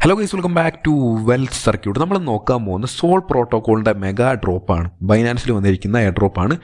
Hello guys, welcome back to wealth circuit. നമ്മൾ നോക്കാൻ പോകുന്ന സോൾ പ്രോട്ടോക്കോളിൻ്റെ മെഗാ ഡ്രോപ്പാണ്. ബൈനാൻസിൽ വന്നിരിക്കുന്ന എയർ ഡ്രോപ്പാണ്.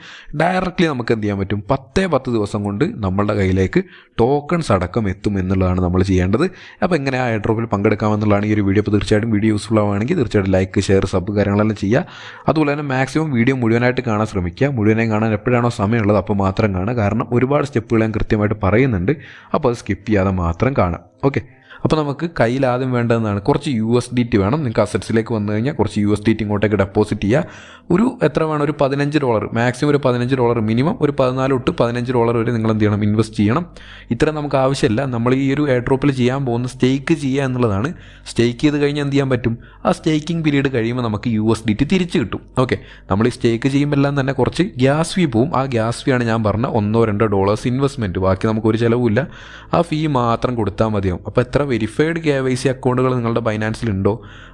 ഡയറക്റ്റ്ലി നമുക്ക് എന്ത് ചെയ്യാൻ പറ്റും, 10 ദിവസം കൊണ്ട് നമ്മളുടെ കയ്യിലേക്ക് ടോക്കൺസ് അടക്കം എത്തും എന്നുള്ളതാണ് നമ്മൾ ചെയ്യേണ്ടത്. അപ്പോൾ എങ്ങനെ ആ എയർ ഡ്രോപ്പിൽ പങ്കെടുക്കാമെന്നുള്ളതാണ് ഈ ഒരു വീഡിയോ. അപ്പോൾ തീർച്ചയായിട്ടും വീഡിയോ യൂസ്ഫുൾ ആവുകയാണെങ്കിൽ തീർച്ചയായിട്ടും ലൈക്ക്, ഷെയർ, സബ് കാര്യങ്ങളെല്ലാം ചെയ്യുക. അതുപോലെ തന്നെ മാക്സിമം വീഡിയോ മുഴുവനായിട്ട് കാണാൻ ശ്രമിക്കുക. മുഴുവനായി കാണാൻ എപ്പോഴാണോ സമയമുള്ളത് അപ്പോൾ മാത്രം കാണുക. കാരണം ഒരുപാട് സ്റ്റെപ്പുകൾ ഞാൻ കൃത്യമായിട്ട് പറയുന്നുണ്ട്. അപ്പോൾ അത് സ്കിപ്പ് ചെയ്യാതെ മാത്രം കാണാം. ഓക്കെ, അപ്പോൾ നമുക്ക് കയ്യിൽ ആദ്യം വേണ്ടതെന്നാണ് കുറച്ച് USDT വേണം. നിങ്ങൾക്ക് അസറ്റ്സിലേക്ക് വന്നു കഴിഞ്ഞാൽ കുറച്ച് USDT ഇങ്ങോട്ടേക്ക് ഡെപ്പോസിറ്റ് ചെയ്യുക. ഒരു എത്ര വേണം, ഒരു $15, മാക്സിമം ഒരു $15, മിനിമം ഒരു $14 തൊട്ട് $15 വരെ നിങ്ങൾ എന്ത് ചെയ്യണം, ഇൻവെസ്റ്റ് ചെയ്യണം. ഇത്ര നമുക്ക് ആവശ്യമില്ല. നമ്മൾ ഈ ഒരു എയർ ഡ്രോപ്പിൽ ചെയ്യാൻ പോകുന്ന സ്റ്റേക്ക് ചെയ്യുക എന്നുള്ളതാണ്. സ്റ്റേക്ക് ചെയ്ത് കഴിഞ്ഞാൽ എന്ത് ചെയ്യാൻ പറ്റും, ആ സ്റ്റേക്കിംഗ് പീരീഡ് കഴിയുമ്പോൾ നമുക്ക് USDT തിരിച്ച് കിട്ടും. ഓക്കെ, നമ്മൾ ഈ സ്റ്റേക്ക് ചെയ്യുമ്പോൾ എല്ലാം തന്നെ കുറച്ച് ഗ്യാസ് ഫീ പോവും. ആ ഗ്യാസ് ഫീ ആണ് ഞാൻ പറഞ്ഞ $1-2 ഇൻവെസ്റ്റ്മെൻറ്റ്. ബാക്കി നമുക്കൊരു ചിലവുമില്ല. ആ ഫീ മാത്രം കൊടുത്താൽ മതിയാവും. അപ്പോൾ എത്ര വെരിഫൈഡ് KYC അക്കൗണ്ടുകൾ നിങ്ങളുടെ ബൈനാൻസിലുണ്ടോ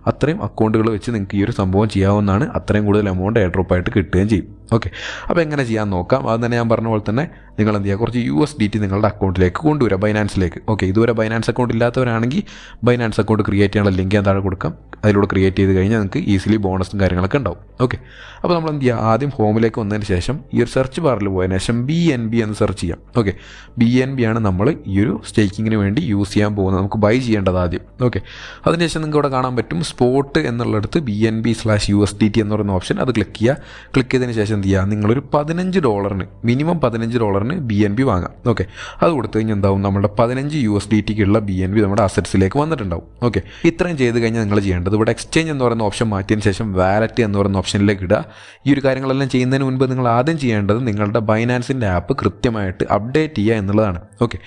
അത്രയും അക്കൗണ്ടുകൾ വെച്ച് നിങ്ങൾക്ക് ഈ ഒരു സംഭവം ചെയ്യാവുന്നതാണ്. അത്രയും കൂടുതൽ എമൗണ്ട് എയർ ഡ്രോപ്പായിട്ട് കിട്ടുകയും ചെയ്യും. ഓക്കെ, അപ്പോൾ എങ്ങനെ ചെയ്യാൻ നോക്കാം. അത് തന്നെ ഞാൻ പറഞ്ഞ പോലെ തന്നെ നിങ്ങൾ എന്ത് ചെയ്യുക, കുറച്ച് USDT നിങ്ങളുടെ അക്കൗണ്ടിലേക്ക് കൊണ്ടുവരിക, ബൈനാൻസിലേക്ക്. ഓക്കെ, ഇതുവരെ ബൈനാൻസ് അക്കൗണ്ട് ഇല്ലാത്തവരാണെങ്കിൽ ബൈനാൻസ് അക്കൗണ്ട് ക്രിയേറ്റ് ചെയ്യാനുള്ള ലിങ്ക് ഞാൻ താഴെ കൊടുക്കാം. അതിലൂടെ ക്രിയേറ്റ് ചെയ്ത് കഴിഞ്ഞാൽ നിങ്ങൾക്ക് ഈസിലി ബോണസും കാര്യങ്ങളൊക്കെ ഉണ്ടാവും. ഓക്കെ, അപ്പോൾ നമ്മൾ എന്ത് ചെയ്യുക, ആദ്യം ഹോമിലേക്ക് വന്നതിന് ശേഷം ഈ ഒരു സെർച്ച് ബാറിൽ പോയതിനു ശേഷം BNB എന്ന് സെർച്ച് ചെയ്യാം. ഓക്കെ, BNB ആണ് നമ്മൾ ഈ ഒരു സ്റ്റേക്കിങ്ങിന് വേണ്ടി യൂസ് ചെയ്യാൻ പോകുന്നത്. നമുക്ക് ബൈ ചെയ്യേണ്ടത് ആദ്യം. ഓക്കെ, അതിനുശേഷം നിങ്ങൾക്ക് ഇവിടെ കാണാൻ പറ്റും സ്പോട്ട് എന്നുള്ളിടത്ത് BNB/USDT എന്ന് പറയുന്ന ഓപ്ഷൻ. അത് ക്ലിക്ക് ചെയ്യുക. ക്ലിക്ക് ചെയ്തതിന് ശേഷം എന്ത് ചെയ്യുക, നിങ്ങളൊരു $15, മിനിമം $15 BNB വാങ്ങാം. ഓക്കെ, അത് കൊടുത്തു കഴിഞ്ഞാൽ എന്താവും, നമ്മുടെ 15 USDTക്കുള്ള BNB നമ്മുടെ അസറ്റ്സിലേക്ക് വന്നിട്ടുണ്ടാവും. ഓക്കെ, ഇത്രയും ചെയ്ത് കഴിഞ്ഞാൽ നിങ്ങൾ ചെയ്യേണ്ടത് ഇവിടെ എക്സ്ചേഞ്ച് എന്ന് പറയുന്ന ഓപ്ഷൻ മാറ്റിയതിന് ശേഷം വാലറ്റ് എന്ന് പറയുന്ന ഓപ്ഷനിലേക്ക് ഇടുക. ഈ ഒരു കാര്യങ്ങളെല്ലാം ചെയ്യുന്നതിന് മുൻപ് നിങ്ങൾ ആദ്യം ചെയ്യേണ്ടത് നിങ്ങളുടെ ബൈനാൻസിൻ്റെ ആപ്പ് കൃത്യമായിട്ട് അപ്ഡേറ്റ് ചെയ്യുക എന്നുള്ളതാണ്. ഓക്കെ,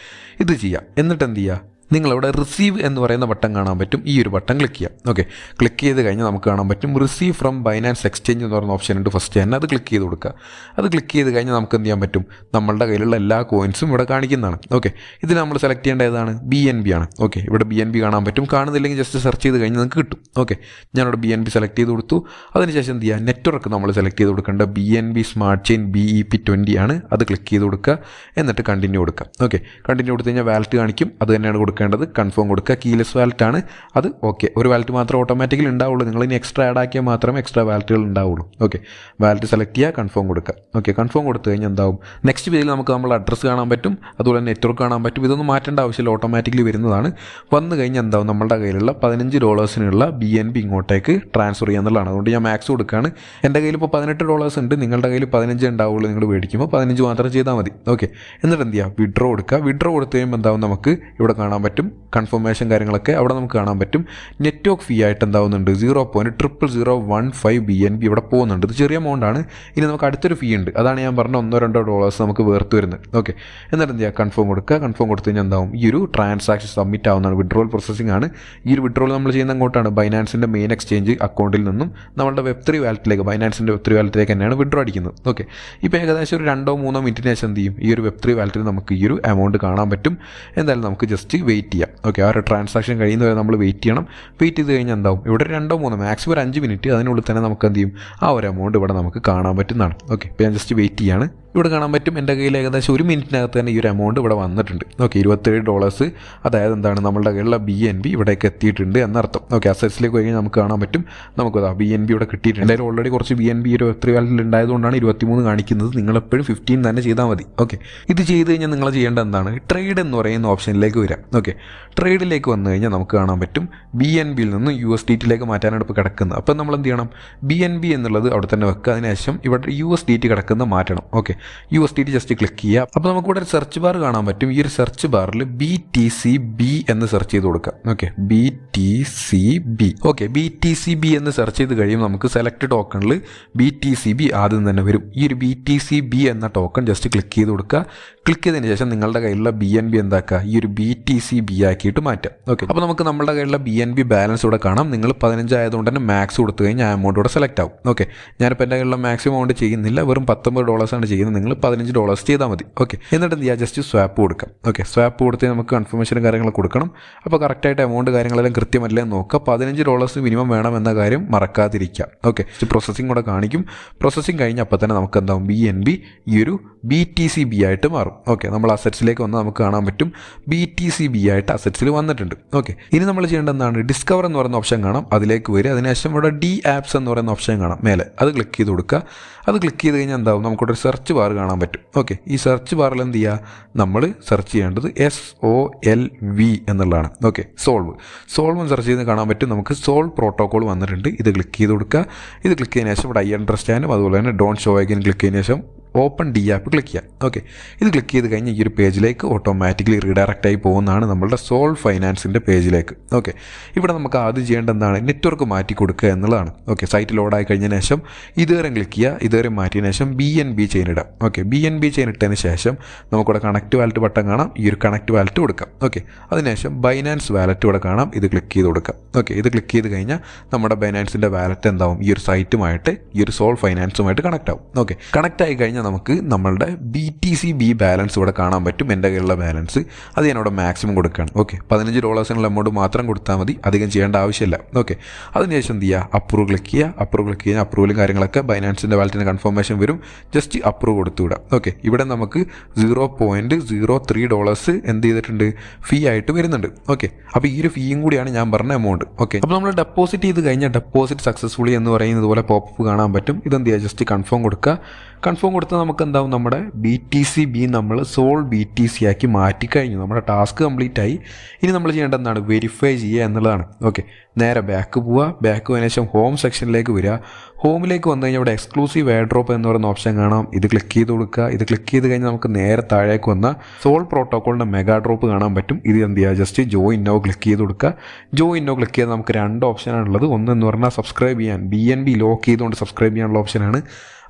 ഇത് ചെയ്യുക. എന്നിട്ട് എന്ത് ചെയ്യുക, നിങ്ങളിവിടെ റിസീവ് എന്ന് പറയുന്ന ബട്ടൺ കാണാൻ പറ്റും. ഈ ഒരു ബട്ടൺ ക്ലിക്ക് ചെയ്യാം. ഓക്കെ, ക്ലിക്ക് ചെയ്ത് കഴിഞ്ഞാൽ നമുക്ക് കാണാൻ പറ്റും റിസീവ് ഫ്രം ബൈനാൻസ് എക്സ്ചേഞ്ച് എന്ന് പറയുന്ന ഓപ്ഷൻ ഉണ്ട്. ഫസ്റ്റ് തന്നെ അത് ക്ലിക്ക് ചെയ്ത് കൊടുക്കുക. അത് ക്ലിക്ക് ചെയ്ത് കഴിഞ്ഞാൽ നമുക്ക് എന്ത് ചെയ്യാൻ പറ്റും, നമ്മളുടെ കയ്യിലുള്ള എല്ലാ കോയിൻസും ഇവിടെ കാണിക്കുന്നതാണ്. ഓക്കെ, ഇതിൽ നമ്മൾ സെലക്ട് ചെയ്യേണ്ട ഏതാണ്, BNB ആണ്. ഓക്കെ, ഇവിടെ BNB കാണാൻ പറ്റും. കാണുന്നില്ലെങ്കിൽ ജസ്റ്റ് സെർച്ച് ചെയ്ത് കഴിഞ്ഞാൽ നിങ്ങൾക്ക് കിട്ടും. ഓക്കെ, ഞാനിവിടെ BNB സെലക്ട് ചെയ്ത് കൊടുത്തു. അതിനുശേഷം എന്ത് ചെയ്യുക, നെറ്റ്വർക്ക് നമ്മൾ സെലക്ട് ചെയ്ത് കൊടുക്കേണ്ട BNB സ്മാർട്ട് ചെയിൻ BEP20 ആണ്. അത് ക്ലിക്ക് ചെയ്ത് കൊടുക്കുക. എന്നിട്ട് കണ്ടിന്യൂ കൊടുക്കുക. ഓക്കെ, കണ്ടിന്യൂ കൊടുത്തു കഴിഞ്ഞാൽ വാലറ്റ് കാണിക്കും. അത് തന്നെയാണ് കൊടുക്കേണ്ടത്. കൺഫേം കൊടുക്കുക. കീലെസ് വാലറ്റ് ആണ് അത്. ഓക്കെ, ഒരു വാലറ്റ് മാത്രമേ ഓട്ടോമാറ്റിക്കലി ഉണ്ടാവുള്ളൂ. നിങ്ങൾ ഇനി എക്സ്ട്രാ ആഡ് ആക്കിയാൽ മാത്രമേ എക്സ്ട്രാ വാലറ്റുകൾ ഉണ്ടാവുള്ളൂ. ഓക്കെ, വാലറ്റ് സെലക്ട് ചെയ്യുക, കൺഫേം കൊടുക്കുക. ഓക്കെ, കൺഫേം കൊടുത്തു കഴിഞ്ഞാൽ എന്താവും, നെക്സ്റ്റ് പേജിൽ നമുക്ക് നമ്മൾ അഡ്രസ്സ് കാണാൻ പറ്റും. അതുപോലെ നെറ്റ്വർക്ക് കാണാൻ പറ്റും. ഇതൊന്നും മാറ്റേണ്ട ആവശ്യമില്ല, ഓട്ടോമാറ്റിക്കലി വരുന്നതാണ്. വന്നു കഴിഞ്ഞാൽ എന്താവും, നമ്മളുടെ കയ്യിലുള്ള $15 BNB ഇങ്ങോട്ടേക്ക് ട്രാൻസ്ഫർ ചെയ്യുക എന്നുള്ളതാണ്. അതുകൊണ്ട് ഞാൻ മാക്സ് കൊടുക്കുകയാണ്. എൻ്റെ കയ്യിൽ ഇപ്പോൾ $18 ഉണ്ട്. നിങ്ങളുടെ കയ്യിൽ 15 ഉണ്ടാവുള്ളൂ. നിങ്ങൾ മേടിക്കുമ്പോൾ 15 മാത്രം ചെയ്താൽ മതി. ഓക്കെ, എന്നിട്ട് എന്ത് ചെയ്യുക, വിഡ്രോ കൊടുക്കുക. വിഡ്രോ കൊടുത്തു കഴിയുമ്പോൾ എന്താവും, നമുക്ക് ഇവിടെ കാണാൻ പറ്റും കൺഫർമേഷൻ കാര്യങ്ങളൊക്കെ അവിടെ നമുക്ക് കാണാൻ പറ്റും. നെറ്റ്വർക്ക് ഫീ ആയിട്ട് എന്താവുന്നുണ്ട്, 0.00015 BNB ഇവിടെ പോകുന്നുണ്ട്. ഇത് ചെറിയ എമൗണ്ട് ആണ്. ഇനി നമുക്ക് അടുത്തൊരു ഫീ ഉണ്ട്. അതാണ് ഞാൻ പറഞ്ഞ $1-2 നമുക്ക് വേർത്ത് വരുന്നത്. ഓക്കെ, എന്നിട്ട് എന്ത് ചെയ്യുക, കൺഫേം കൊടുക്കുക. കൺഫേം കൊടുത്തു കഴിഞ്ഞാൽ എന്താവും, ഈ ഒരു ട്രാൻസാക്ഷൻ സബ്മിറ്റ് ആവുന്നതാണ്. വിഡ്രോൾ പ്രോസസ്സിംഗ് ആണ്. ഈ ഒരു വിഡ്രോൾ നമ്മൾ ചെയ്യുന്ന അങ്ങോട്ടാണ്, ബൈനാൻസിൻ്റെ മെയിൻ എക്സ്ചേഞ്ച് അക്കൗണ്ടിൽ നിന്നും നമ്മുടെ Web3 വാലറ്റിലേക്ക്, ബൈനാൻസിൻ്റെ Web3 വാലറ്റിലേക്ക് തന്നെയാണ് വിഡ്രോ അടിക്കുന്നത്. ഓക്കെ, ഇപ്പോൾ ഏകദേശം ഒരു 2-3 മിനിറ്റിന് ശേഷം എന്ത് ചെയ്യും, ഈ ഒരു Web3 വാലറ്റിൽ നമുക്ക് ഈ ഒരു എമൗണ്ട് കാണാൻ പറ്റും. എന്തായാലും നമുക്ക് ജസ്റ്റ് വെയിറ്റ് ചെയ്യാം. ഓക്കെ, ആ ഒരു ട്രാൻസാക്ഷൻ കഴിയുന്നവരെ നമ്മൾ വെയിറ്റ് ചെയ്യണം. വെയിറ്റ് ചെയ്ത് കഴിഞ്ഞാൽ എന്താവും, ഇവിടെ 2-3 മാക്സിമം ഒരു 5 മിനിറ്റ് അതിനുള്ളിൽ തന്നെ നമുക്ക് എന്ത് ചെയ്യും, ആ ഒരു എമൗണ്ട് ഇവിടെ നമുക്ക് കാണാൻ പറ്റുന്നതാണ്. ഓക്കെ, ഇപ്പോൾ ഞാൻ ജസ്റ്റ് വെയിറ്റ് ചെയ്യാണ്. ഇവിടെ കാണാൻ പറ്റും എൻ്റെ കയ്യിൽ ഏകദേശം 1 മിനിറ്റിനകത്ത് തന്നെ ഈ ഒരു എമൗണ്ട് ഇവിടെ വന്നിട്ടുണ്ട്. ഓക്കെ, $27. അതായത് എന്താണ്, നമ്മളുടെ കയ്യിലുള്ള BNB ഇവിടേക്ക് എത്തിയിട്ടുണ്ട് എന്നർത്ഥം. ഓക്കെ, അസറ്റ്സിലേക്ക് പോയി കഴിഞ്ഞാൽ നമുക്ക് കാണാൻ പറ്റും. നമുക്കത് BNB ഇവിടെ കിട്ടിയിട്ടുണ്ട്. എന്തായാലും ഓൾറെഡി കുറച്ച് BNB ഒരു Web3 വാലറ്റിൽ ഉണ്ടായതുകൊണ്ടാണ് 23 കാണിക്കുന്നത്. നിങ്ങളെപ്പോഴും 15 തന്നെ ചെയ്താൽ മതി. ഓക്കെ, ഇത് ചെയ്ത് കഴിഞ്ഞാൽ നിങ്ങൾ ചെയ്യേണ്ടത് എന്താണ്, ട്രേഡ് എന്ന് പറയുന്ന ഓപ്ഷനിലേക്ക് വരാം. ഓക്കെ, ട്രേഡിലേക്ക് വന്നു കഴിഞ്ഞാൽ നമുക്ക് കാണാൻ പറ്റും BNBയിൽ നിന്ന് USDTയിലേക്ക് മാറ്റാനാണ് ഇപ്പോൾ കിടക്കുന്നത്. അപ്പോൾ നമ്മൾ എന്ത് ചെയ്യണം, BNB എന്നുള്ളത് അവിടെ തന്നെ വെക്കുക. അതിനുശേഷം ഇവിടെ USDT കിടക്കുന്ന മാറ്റണം. ഓക്കെ, USDT ജസ്റ്റ് ക്ലിക്ക് ചെയ്യുക. അപ്പോൾ നമുക്കിവിടെ ഒരു സെർച്ച് ബാർ കാണാൻ പറ്റും. ഈ ഒരു സെർച്ച് ബാറിൽ BTCB എന്ന് സെർച്ച് ചെയ്ത് കൊടുക്കുക. Okay, BTCB. ഓക്കെ, BTCB എന്ന് സെർച്ച് ചെയ്ത് കഴിയുമ്പോൾ നമുക്ക് സെലക്ട് ടോക്കണിൽ BTCB ആദ്യം തന്നെ വരും. ഈ ഒരു BTCB എന്ന ടോക്കൺ ജസ്റ്റ് ക്ലിക്ക് ചെയ്ത് കൊടുക്കുക. ക്ലിക്ക് ചെയ്തതിന് ശേഷം നിങ്ങളുടെ കയ്യിലുള്ള BNB എന്താക്കുക, ഈ ഒരു BTCB ആക്കിയിട്ട് മാറ്റാം. ഓക്കെ, അപ്പോൾ നമുക്ക് നമ്മുടെ കയ്യിലുള്ള BNB ബാലൻസ് ഇവിടെ കാണാം. നിങ്ങൾ 15 ആയതുകൊണ്ട് തന്നെ മാക്സ് കൊടുത്തു കഴിഞ്ഞാൽ ആ എമൗണ്ട് ഇവിടെ സെലക്ട് ആവും. ഓക്കെ, ഞാനിപ്പോൾ എൻ്റെ കയ്യിലുള്ള മാക്സിമം എമൗണ്ട് ചെയ്യുന്നില്ല, വെറും $19 ആണ് ചെയ്യുന്നത്. നിങ്ങൾ $15 ചെയ്താൽ മതി. ഓക്കെ, എന്നിട്ട് എന്ത് ചെയ്യുക, ജസ്റ്റ് സ്വാപ്പ് കൊടുക്കാം. ഓക്കെ, സ്വാപ്പ് കൊടുത്ത് നമുക്ക് കൺഫർമേഷനും കാര്യങ്ങളൊക്കെ കൊടുക്കണം. അപ്പോൾ കറക്റ്റായിട്ട് എമൗണ്ട് കാര്യങ്ങളെല്ലാം കൃത്യമല്ലേ നോക്കുക. $15 മിനിമം വേണം എന്ന കാര്യം മറക്കാതിരിക്കുക. ഓക്കെ, പ്രോസസ്സിംഗ് കൂടെ കാണിക്കും. പ്രോസസ്സിംഗ് കഴിഞ്ഞ് അപ്പോൾ തന്നെ നമുക്ക് എന്താവും, BNB ഈ ഒരു BTCB ആയിട്ട് മാറും. ഓക്കെ, നമ്മൾ അസറ്റ്സിലേക്ക് വന്നാൽ നമുക്ക് കാണാൻ പറ്റും BTCB ആയിട്ട് അസറ്റ്സിൽ വന്നിട്ടുണ്ട്. ഓക്കെ, ഇനി നമ്മൾ ചെയ്യേണ്ട എന്താണ്, ഡിസ്കവർ എന്ന് പറയുന്ന ഓപ്ഷൻ കാണാം, അതിലേക്ക് വരിക. അതിനുശേഷം ഇവിടെ DApps എന്ന് പറയുന്ന ഓപ്ഷൻ കാണാം മേലെ, അത് ക്ലിക്ക് ചെയ്ത് കൊടുക്കുക. അത് ക്ലിക്ക് ചെയ്ത് കഴിഞ്ഞാൽ എന്താവും, നമുക്കൊരു സെർച്ച് ബാർ കാണാൻ പറ്റും. ഓക്കെ, ഈ സെർച്ച് ബാറിൽ എന്ത് ചെയ്യുക, നമ്മൾ സെർച്ച് ചെയ്യേണ്ടത് SOLV എന്നുള്ളതാണ്. ഓക്കെ, സോൾവ് സെർച്ച് ചെയ്ത് കാണാൻ പറ്റും. നമുക്ക് സോൾവ് പ്രോട്ടോകോൾ വന്നിട്ടുണ്ട്. ഇത് ക്ലിക്ക് ചെയ്ത് കൊടുക്കുക. ഇത് ക്ലിക്ക് ചെയ്തതിനു ശേഷം ഇവിടെ ഐ അണ്ടർസ്റ്റാൻഡും അതുപോലെ തന്നെ ഡോണ്ട് ഷോ അഗൈൻ ക്ലിക്ക് ചെയ്തതിനു ശേഷം ഓപ്പൺ DApp ക്ലിക്ക് ചെയ്യാം. ഓക്കെ, ഇത് ക്ലിക്ക് ചെയ്ത് കഴിഞ്ഞ് ഈ ഒരു പേജിലേക്ക് ഓട്ടോമാറ്റിക്കലി റീഡയറക്റ്റ് ആയി പോകുന്നതാണ് നമ്മളുടെ സോൾവ് ഫൈനാൻസിൻ്റെ പേജിലേക്ക്. ഓക്കെ, ഇവിടെ നമുക്ക് ആദ്യം ചെയ്യേണ്ട എന്താണ്, നെറ്റ്വർക്ക് മാറ്റി കൊടുക്കുക എന്നുള്ളതാണ്. ഓക്കെ, സൈറ്റ് ലോഡായി കഴിഞ്ഞതിന് ശേഷം ഇതുവരെ ക്ലിക്ക് ചെയ്യുക. ഇതുവരെ മാറ്റിയതിനു ശേഷം BNB ചെയിൻ ഇടാം. ഓക്കെ, BNB ചെയിൻ ഇട്ടതിന് ശേഷം നമുക്കിവിടെ കണക്ട് വാലറ്റ് ബട്ടൺ കാണാം. ഈ ഒരു കണക്ട് വാലറ്റ് കൊടുക്കാം. ഓക്കെ, അതിനുശേഷം ബൈനാൻസ് വാലറ്റ് ഇവിടെ കാണാം. ഇത് ക്ലിക്ക് ചെയ്ത് കൊടുക്കാം. ഓക്കെ, ഇത് ക്ലിക്ക് ചെയ്ത് കഴിഞ്ഞാൽ നമ്മുടെ ബൈനാൻസിൻ്റെ വാലറ്റ് എന്താവും, ഈ ഒരു സൈറ്റുമായിട്ട് ഈ ഒരു സോൾവ് ഫൈനാൻസുമായിട്ട് കണക്ട് ആവും. ഓക്കെ, കണക്ട് ആയി കഴിഞ്ഞാൽ നമുക്ക് നമ്മളുടെ BTCB ബാലൻസ് ഇവിടെ കാണാൻ പറ്റും. എൻ്റെ കയ്യിലുള്ള ബാലൻസ് അത് ഞാനിവിടെ മാക്സിമം കൊടുക്കുകയാണ്. ഓക്കെ, $15 എമൗണ്ട് മാത്രം കൊടുത്താൽ മതി, അധികം ചെയ്യേണ്ട ആവശ്യമില്ല. ഓക്കെ, അതിനുശേഷം എന്ത് ചെയ്യുക, അപ്രൂവ് ക്ലിക്ക് ചെയ്യുക. അപ്രൂവ് ക്ലിക്ക് കഴിഞ്ഞാൽ അപ്രൂവലും കാര്യങ്ങളൊക്കെ ബൈനാൻസിൻ്റെ വാലറ്റിന് കൺഫർമേഷൻ വരും. ജസ്റ്റ് അപ്രൂവ് കൊടുത്തുവിടാം. ഓക്കെ, ഇവിടെ നമുക്ക് $0.03 എന്ത് ചെയ്തിട്ടുണ്ട്, ഫീ ആയിട്ട് വരുന്നുണ്ട്. ഓക്കെ, അപ്പോൾ ഈ ഒരു ഫീയും കൂടിയാണ് ഞാൻ പറഞ്ഞ എമൗണ്ട്. ഓക്കെ, അപ്പോൾ നമ്മൾ ഡെപ്പോസിറ്റ് ചെയ്ത് കഴിഞ്ഞാൽ ഡെപ്പോസിറ്റ് സക്സസ്ഫുള്ളി എന്ന് പറയുന്നത് പോലെ പോപ്പ് കാണാൻ പറ്റും. ഇതെന്ത് ചെയ്യുക, ജസ്റ്റ് കൺഫേം കൊടുക്കുക. കൺഫേം കൊടുത്താൽ നമുക്ക് എന്താവും, നമ്മുടെ BTCB നമ്മൾ സോൾ BTC ആക്കി മാറ്റിക്കഴിഞ്ഞു. നമ്മുടെ ടാസ്ക് കംപ്ലീറ്റ് ആയി. ഇനി നമ്മൾ ചെയ്യേണ്ടത് എന്താണ്, വെരിഫൈ ചെയ്യുക എന്നുള്ളതാണ്. ഓക്കെ, നേരെ ബാക്ക് പോവുക. ബാക്ക് പോയതിനു ശേഷം ഹോം സെക്ഷനിലേക്ക് വരിക. ഹോമിലേക്ക് വന്നു കഴിഞ്ഞാൽ ഇവിടെ എക്സ്ക്ലൂസീവ് എയർ ഡ്രോപ്പ് എന്ന് പറയുന്ന ഓപ്ഷൻ കാണാം. ഇത് ക്ലിക്ക് ചെയ്ത് കൊടുക്കുക. ഇത് ക്ലിക്ക് ചെയ്ത് കഴിഞ്ഞാൽ നമുക്ക് നേരെ താഴേക്ക് വന്ന സോൾ പ്രോട്ടോക്കോളിൻ്റെ മെഗാ ഡ്രോപ്പ് കാണാൻ പറ്റും. ഇത് എന്ത് ചെയ്യുക, ജസ്റ്റ് ജോയിൻ നൗ ക്ലിക്ക് ചെയ്ത് കൊടുക്കുക. ജോയിൻ നൗ ക്ലിക്ക് ചെയ്താൽ നമുക്ക് 2 ഓപ്ഷനാണുള്ളത്. ഒന്നെന്ന് പറഞ്ഞാൽ സബ്സ്ക്രൈബ് ചെയ്യാൻ, BNB ലോക്ക് ചെയ്തുകൊണ്ട് സബ്സ്ക്രൈബ് ചെയ്യാനുള്ള ഓപ്ഷനാണ്.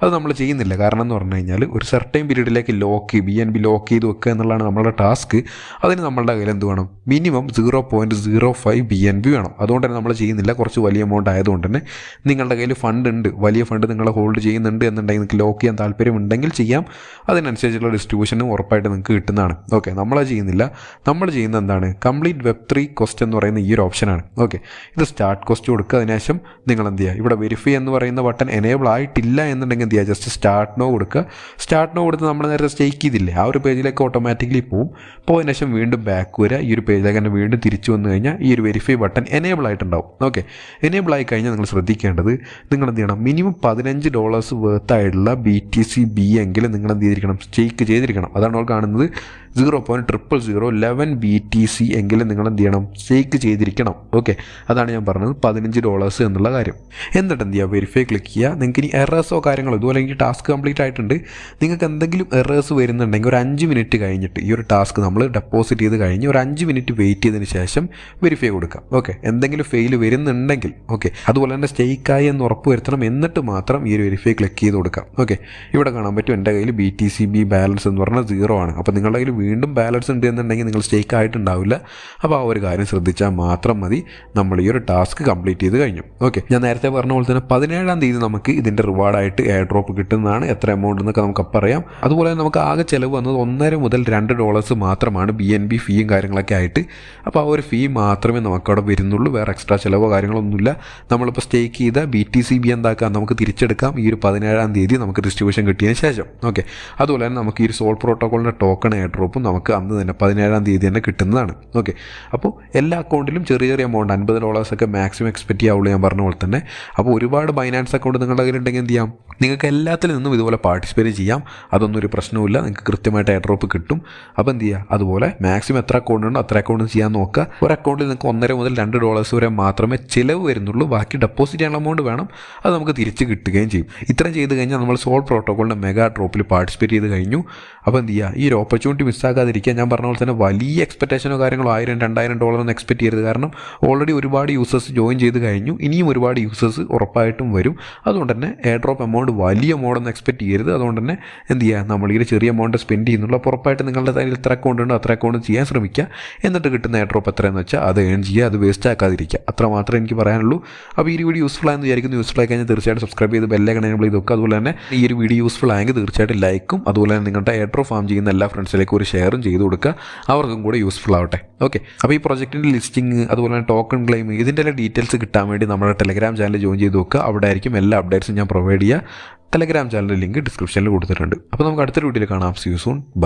അത് നമ്മൾ ചെയ്യുന്നില്ല. കാരണം എന്ന് പറഞ്ഞു കഴിഞ്ഞാൽ ഒരു സർട്ടൈൻ പീരീഡിലേക്ക് BNB ലോക്ക് ചെയ്ത് വെക്കുക എന്നുള്ളതാണ് നമ്മളുടെ ടാസ്ക്. അതിന് നമ്മളുടെ കയ്യിൽ എന്ത് വേണം, മിനിമം 0.05 BNB വേണം. അതുകൊണ്ട് തന്നെ നമ്മൾ ചെയ്യുന്നില്ല. കുറച്ച് വലിയ എമൗണ്ട് ആയതുകൊണ്ട് തന്നെ നിങ്ങളുടെ കയ്യിൽ ഫണ്ട് ഉണ്ട്, വലിയ ഫണ്ട് നിങ്ങൾ ഹോൾഡ് ചെയ്യുന്നുണ്ട് എന്നുണ്ടെങ്കിൽ നിങ്ങൾക്ക് ലോക്ക് ചെയ്യാൻ താല്പര്യമുണ്ടെങ്കിൽ ചെയ്യാം. അതിനനുസരിച്ചുള്ള ഡിസ്ട്രിബ്യൂഷനും ഉറപ്പായിട്ട് നിങ്ങൾക്ക് കിട്ടുന്നതാണ്. ഓക്കെ, നമ്മളത് ചെയ്യുന്നില്ല. നമ്മൾ ചെയ്യുന്നത് എന്താണ്, കംപ്ലീറ്റ് Web3 കോസ്റ്റ് എന്ന് പറയുന്ന ഈ ഒരു ഓപ്ഷനാണ്. ഓക്കെ, ഇത് സ്റ്റാർട്ട് കോസ്റ്റ് കൊടുക്കുക. അതിനുശേഷം നിങ്ങൾ എന്ത് ചെയ്യുക, ഇവിടെ വെരിഫൈ എന്ന് പറയുന്ന ബട്ടൺ എനേബിൾ ആയിട്ടില്ല എന്നുണ്ടെങ്കിൽ എന്ത് ചെയ്യുക, ജസ്റ്റ് സ്റ്റാർട്ട് നോ കൊടുക്കുക. സ്റ്റാർട്ട് നോ കൊടുത്ത് നമ്മൾ നേരെ സ്റ്റേക്ക് ചെയ്തില്ലേ, ആ ഒരു പേജിലേക്ക് ഓട്ടോമാറ്റിക്കലി പോവും. പോയതിനു ശേഷം വീണ്ടും ബാക്ക് വരിക. ഈ ഒരു പേജിലേക്ക് തന്നെ വീണ്ടും തിരിച്ചു വന്നു കഴിഞ്ഞാൽ ഈ ഒരു വെരിഫൈ ബട്ടൺ എനേബിൾ ആയിട്ടുണ്ടാവും. ഓക്കെ, എനേബിൾ ആയി കഴിഞ്ഞാൽ നിങ്ങൾ ശ്രദ്ധിക്കേണ്ടത്, നിങ്ങൾ എന്ത് ചെയ്യണം, മിനിമം $15 വർത്തായിട്ടുള്ള BTCB എങ്കിലും നിങ്ങൾ എന്ത് ചെയ്തിരിക്കണം, സ്റ്റേക്ക് ചെയ്തിരിക്കണം. അതാണ് നമ്മൾ കാണുന്നത് 0.00011 BTC എങ്കിലും നിങ്ങൾ എന്ത് ചെയ്യണം, സ്റ്റേക്ക് ചെയ്തിരിക്കണം. ഓക്കെ, അതാണ് ഞാൻ പറഞ്ഞത് $15 എന്നുള്ള കാര്യം. എന്നിട്ട് എന്ത് ചെയ്യുക, വെരിഫൈ ക്ലിക്ക് ചെയ്യുക. നിങ്ങൾക്ക് ഇനി എറേഴ്സോ കാര്യങ്ങളോ ഇതുപോലെ എനിക്ക് ടാസ്ക് കംപ്ലീറ്റ് ആയിട്ടുണ്ട്, നിങ്ങൾക്ക് എന്തെങ്കിലും എറേഴ്സ് വരുന്നുണ്ടെങ്കിൽ ഒരു 5 മിനിറ്റ് കഴിഞ്ഞിട്ട് ഈ ഒരു ടാസ്ക് നമ്മൾ ഡെപ്പോസിറ്റ് ചെയ്ത് കഴിഞ്ഞ് ഒരു 5 മിനിറ്റ് വെയിറ്റ് ചെയ്തതിന് ശേഷം വെരിഫൈ കൊടുക്കാം. ഓക്കെ, എന്തെങ്കിലും ഫെയിൽ വരുന്നുണ്ടെങ്കിൽ ഓക്കെ, അതുപോലെ തന്നെ സ്റ്റേക്കായി എന്ന് ഉറപ്പ് വരുത്തണം. എന്നിട്ട് മാത്രം ഈ ഒരു വെരിഫൈ ക്ലിക്ക് ചെയ്ത് കൊടുക്കാം. ഓക്കെ, ഇവിടെ കാണാൻ പറ്റും എൻ്റെ കയ്യിൽ BTCB ബാലൻസ് എന്ന് പറഞ്ഞാൽ 0 ആണ്. അപ്പോൾ നിങ്ങളുടെ കയ്യിൽ വീണ്ടും ബാലൻസ് ഉണ്ട് എന്നുണ്ടെങ്കിൽ നിങ്ങൾ സ്റ്റേക്ക് ആയിട്ടുണ്ടാവില്ല. അപ്പോൾ ആ ഒരു കാര്യം ശ്രദ്ധിച്ചാൽ മാത്രം മതി. നമ്മൾ ഈ ഒരു ടാസ്ക് കംപ്ലീറ്റ് ചെയ്ത് കഴിഞ്ഞു. ഓക്കെ, ഞാൻ നേരത്തെ പറഞ്ഞ പോലെ തന്നെ 17-ാം തീയതി നമുക്ക് ഇതിൻ്റെ റിവാർഡായിട്ട് എയർ ഡ്രോപ്പ് കിട്ടുന്നതാണ്. എത്ര എമൗണ്ട് എന്നൊക്കെ നമുക്ക് പറയാം. അതുപോലെ നമുക്ക് ആകെ ചിലവ് വന്നത് $1.5 മുതൽ $2 മാത്രമാണ് BNB ഫീയും കാര്യങ്ങളൊക്കെ ആയിട്ട്. അപ്പോൾ ആ ഒരു ഫീ മാത്രമേ നമുക്കവിടെ വരുന്നുള്ളൂ. വേറെ എക്സ്ട്രാ ചിലവോ കാര്യങ്ങളൊന്നുമില്ല. നമ്മളിപ്പോൾ സ്റ്റേക്ക് ചെയ്ത BTCB എന്താക്കാം, നമുക്ക് തിരിച്ചെടുക്കാം ഈ ഒരു 17-ാം തീയതി നമുക്ക് ഡിസ്ട്രിബ്യൂഷൻ കിട്ടിയതിന് ശേഷം. ഓക്കെ, അതുപോലെ തന്നെ നമുക്ക് ഈ ഒരു സോൾ പ്രോട്ടോക്കോളിൻ്റെ ടോക്കൺ എയർ ഡ്രോപ്പും നമുക്ക് അന്ന് തന്നെ 17-ാം തീയതി തന്നെ കിട്ടുന്നതാണ്. ഓക്കെ, അപ്പോൾ എല്ലാ അക്കൗണ്ടിലും ചെറിയ ചെറിയ എമൗണ്ട് $50 ഒക്കെ മാക്സിമം എക്സ്പെക്ട് ചെയ്യാവുള്ളൂ, ഞാൻ പറഞ്ഞ പോലെ തന്നെ. അപ്പോൾ ഒരുപാട് ബൈനാൻസ് അക്കൗണ്ട് നിങ്ങളുടെ കയ്യിലുണ്ടെങ്കിൽ എന്ത് ചെയ്യാം, നിങ്ങൾക്ക് എല്ലാത്തിൽ നിന്നും ഇതുപോലെ പാർട്ടിസിപ്പേറ്റ് ചെയ്യാം. അതൊന്നും ഒരു പ്രശ്നവുമില്ല, നിങ്ങൾക്ക് കൃത്യമായിട്ട് എയർ ഡ്രോപ്പ് കിട്ടും. അപ്പോൾ എന്ത് ചെയ്യുക, അതുപോലെ മാക്സിമം എത്ര അക്കൗണ്ട് ഉണ്ടോ അത്ര അക്കൗണ്ട് ചെയ്യാൻ നോക്കുക. ഒരു അക്കൗണ്ടിൽ നിങ്ങൾക്ക് $1.5 മുതൽ $2 വരെ മാത്രമേ ചിലവ് വരുന്നുള്ളൂ. ബാക്കി ഡെപ്പോസിറ്റ് ചെയ്യാനുള്ള എമൗണ്ട് വേണം, അത് നമുക്ക് തിരിച്ച് കിട്ടുകയും ചെയ്യും. ഇത്രയും ചെയ്ത് കഴിഞ്ഞാൽ നമ്മൾ സോൾ പ്രോട്ടോക്കോളിൻ്റെ മെഗാ ഡ്രോപ്പിൽ പാർട്ടിസിപ്പേറ്റ് ചെയ്ത് കഴിഞ്ഞു. അപ്പോൾ എന്ത് ചെയ്യുക, ഈ ഒരു ഓപ്പർച്യൂണിറ്റി മിസ്സാക്കാതിരിക്കുക. ഞാൻ പറഞ്ഞ പോലെ തന്നെ വലിയ എക്സ്പെക്റ്റേഷനോ കാര്യങ്ങളോ $1000-2000 ഒന്നും എക്സ്പെക്ട് ചെയ്യരുത്. കാരണം ഓൾറെഡി ഒരുപാട് യൂസേഴ്സ് ജോയിൻ ചെയ്ത് കഴിഞ്ഞു. ഇനിയും ഒരുപാട് യൂസേഴ്സ് ഉറപ്പായിട്ടും വരും. അതുകൊണ്ട് തന്നെ എയർ ഡ്രോപ്പ് എമൗണ്ട് വലിയ എമൗണ്ട് ഒന്നും എക്സ്പെക്ട് ചെയ്യരുത്. അതുകൊണ്ട് തന്നെ എന്ത് ചെയ്യുക, നമ്മൾ ഈ ചെറിയ എമൗണ്ട് സ്പെൻഡ് ചെയ്യുന്നുള്ളൂ. അപ്പോൾ ഉറപ്പായിട്ട് നിങ്ങളുടെ കയ്യിൽ എത്ര അക്കൗണ്ട് ഉണ്ടോ അത്ര അക്കൗണ്ട് ചെയ്യാൻ ശ്രമിക്കുക. എന്നിട്ട് കിട്ടുന്ന എയർ ഡ്രോപ്പ് എത്രയെന്ന് വെച്ചാൽ അത് ഏൺ ചെയ്യുക, അത് വേസ്റ്റ് ആക്കാതിരിക്കുക. അത്ര മാത്രമേ എനിക്ക് പറയാനുള്ളൂ. അപ്പോൾ ഈ വീഡിയോ യൂസ്ഫുൾ ആയെന്ന് വിചാരിക്കുന്നു. യൂസ്ഫുൾ ആയി കഴിഞ്ഞാൽ തീർച്ചയായിട്ടും സബ്സ്ക്രൈബ് ചെയ്ത് ബെല്ലൈക്കൺ എനേബിൾ ചെയ്ത് വെക്കുക. അതുപോലെ തന്നെ ഈ ഒരു വീഡിയോ യൂസ്ഫുൾ ആയെങ്കിൽ തീർച്ചയായിട്ടും ലൈക്കും അതുപോലെ തന്നെ നിങ്ങളുടെ എയർ ഡ്രോപ്പ് ഫാം ചെയ്യുന്ന എല്ലാ ഫ്രണ്ട്സിലേക്കും ഒരു ഷെയറും ചെയ്ത് കൊടുക്കുക. അവർക്കും കൂടെ യൂസ്ഫുൾ ആവട്ടെ. ഓക്കെ, അപ്പോൾ ഈ പ്രോജക്റ്റിൻ്റെ ലിസ്റ്റിംഗ് അതുപോലെ തന്നെ ടോക്കൺ ക്ലെയിം ഇതിൻ്റെ എല്ലാ ഡീറ്റെയിൽസ് കിട്ടാൻ വേണ്ടി നമ്മുടെ ടെലഗ്രാം ചാനൽ ജോയിൻ ചെയ്ത് നോക്കുക. അവിടെ ആയിരിക്കും എല്ലാ അപ്ഡേറ്റ്സും ഞാൻ പ്രൊവൈഡ് ചെയ്യുക. ടെലഗ്രാം ചാനലിൻ്റെ ലിങ്ക് ഡിസ്ക്രിപ്ഷനിൽ കൊടുത്തിട്ടുണ്ട്. അപ്പോൾ നമുക്ക് അടുത്തൊരു വീഡിയോയിൽ കാണാം. See you soon. ബൈ.